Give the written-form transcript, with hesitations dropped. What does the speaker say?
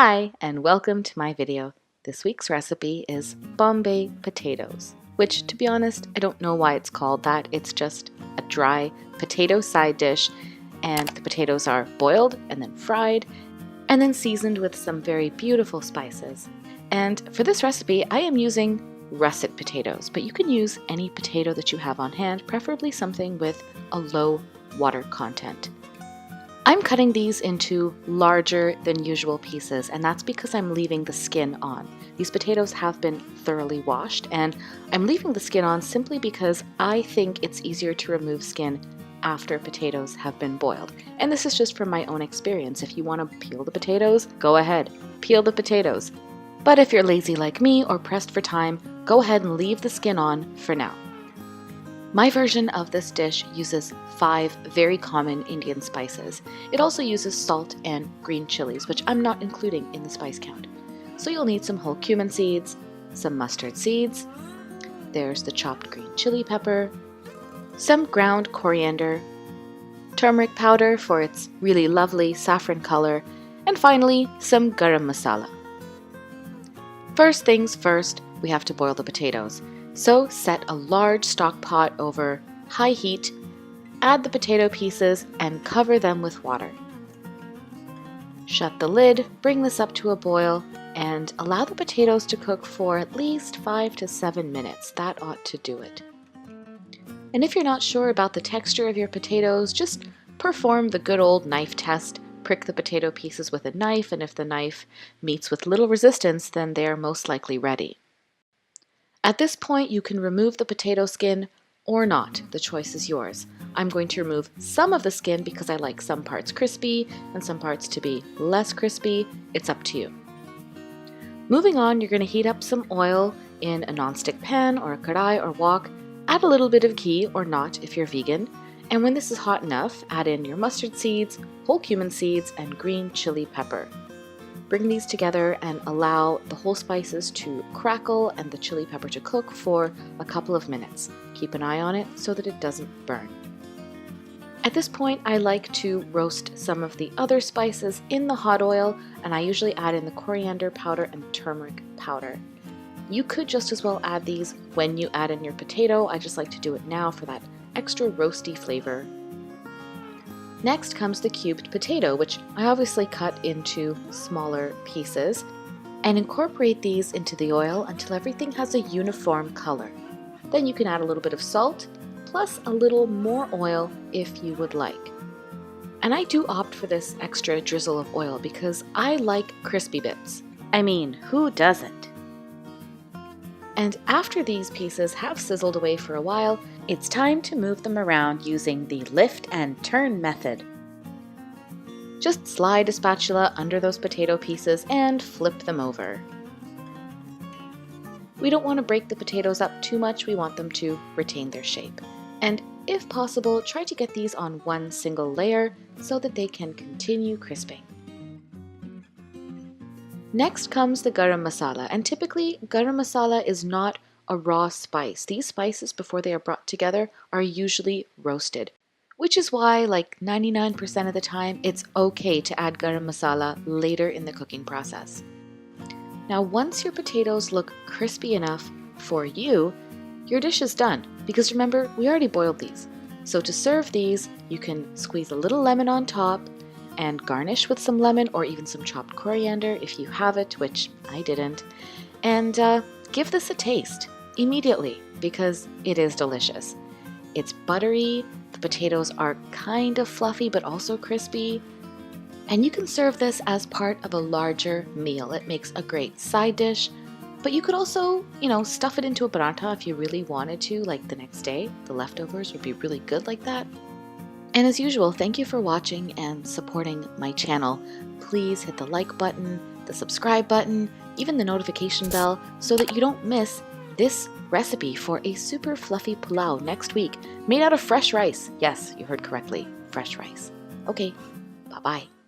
Hi, and welcome to my video. This week's recipe is Bombay potatoes, which, to be honest, I don't know why it's called that. It's just a dry potato side dish, and the potatoes are boiled and then fried, and then seasoned with some very beautiful spices. And for this recipe, I am using russet potatoes, but you can use any potato that you have on hand, preferably something with a low water content. I'm cutting these into larger than usual pieces, and that's because I'm leaving the skin on. These potatoes have been thoroughly washed, and I'm leaving the skin on simply because I think it's easier to remove skin after potatoes have been boiled. And this is just from my own experience. If you want to peel the potatoes, go ahead, peel the potatoes. But if you're lazy like me or pressed for time, go ahead and leave the skin on for now. My version of this dish uses 5 very common Indian spices. It also uses salt and green chilies, which I'm not including in the spice count. So you'll need some whole cumin seeds, some mustard seeds, there's the chopped green chili pepper, some ground coriander, turmeric powder for its really lovely saffron color, and finally some garam masala. First things first, we have to boil the potatoes. So set a large stock pot over high heat, add the potato pieces, and cover them with water. Shut the lid, bring this up to a boil, and allow the potatoes to cook for at least 5 to 7 minutes. That ought to do it. And if you're not sure about the texture of your potatoes, just perform the good old knife test. Prick the potato pieces with a knife, and if the knife meets with little resistance, then they are most likely ready. At this point, you can remove the potato skin or not. The choice is yours. I'm going to remove some of the skin because I like some parts crispy and some parts to be less crispy. It's up to you. Moving on, you're going to heat up some oil in a nonstick pan or a karai or wok. Add a little bit of ghee or not if you're vegan. And when this is hot enough, add in your mustard seeds, whole cumin seeds, and green chili pepper. Bring these together and allow the whole spices to crackle and the chili pepper to cook for a couple of minutes. Keep an eye on it so that it doesn't burn. At this point, I like to roast some of the other spices in the hot oil, and I usually add in the coriander powder and turmeric powder. You could just as well add these when you add in your potato. I just like to do it now for that extra roasty flavor. Next comes the cubed potato, which I obviously cut into smaller pieces, and incorporate these into the oil until everything has a uniform color. Then you can add a little bit of salt, plus a little more oil if you would like. And I do opt for this extra drizzle of oil because I like crispy bits. I mean, who doesn't? And after these pieces have sizzled away for a while, it's time to move them around using the lift and turn method. Just slide a spatula under those potato pieces and flip them over. We don't want to break the potatoes up too much, we want them to retain their shape. And if possible, try to get these on one single layer so that they can continue crisping. Next comes the garam masala, and typically garam masala is not a raw spice. These spices, before they are brought together, are usually roasted, which is why, like 99% of the time, it's okay to add garam masala later in the cooking process. Now, once your potatoes look crispy enough for you, your dish is done, because remember, we already boiled these. So to serve these, you can squeeze a little lemon on top, and garnish with some lemon or even some chopped coriander if you have it, which I didn't. And give this a taste immediately because it is delicious. It's buttery, the potatoes are kind of fluffy but also crispy, and you can serve this as part of a larger meal. It makes a great side dish, but you could also, stuff it into a paratha if you really wanted to, like the next day. The leftovers would be really good like that. And as usual, thank you for watching and supporting my channel. Please hit the like button, the subscribe button, even the notification bell so that you don't miss this recipe for a super fluffy pulao next week made out of fresh rice. Yes, you heard correctly, fresh rice. Okay, bye-bye.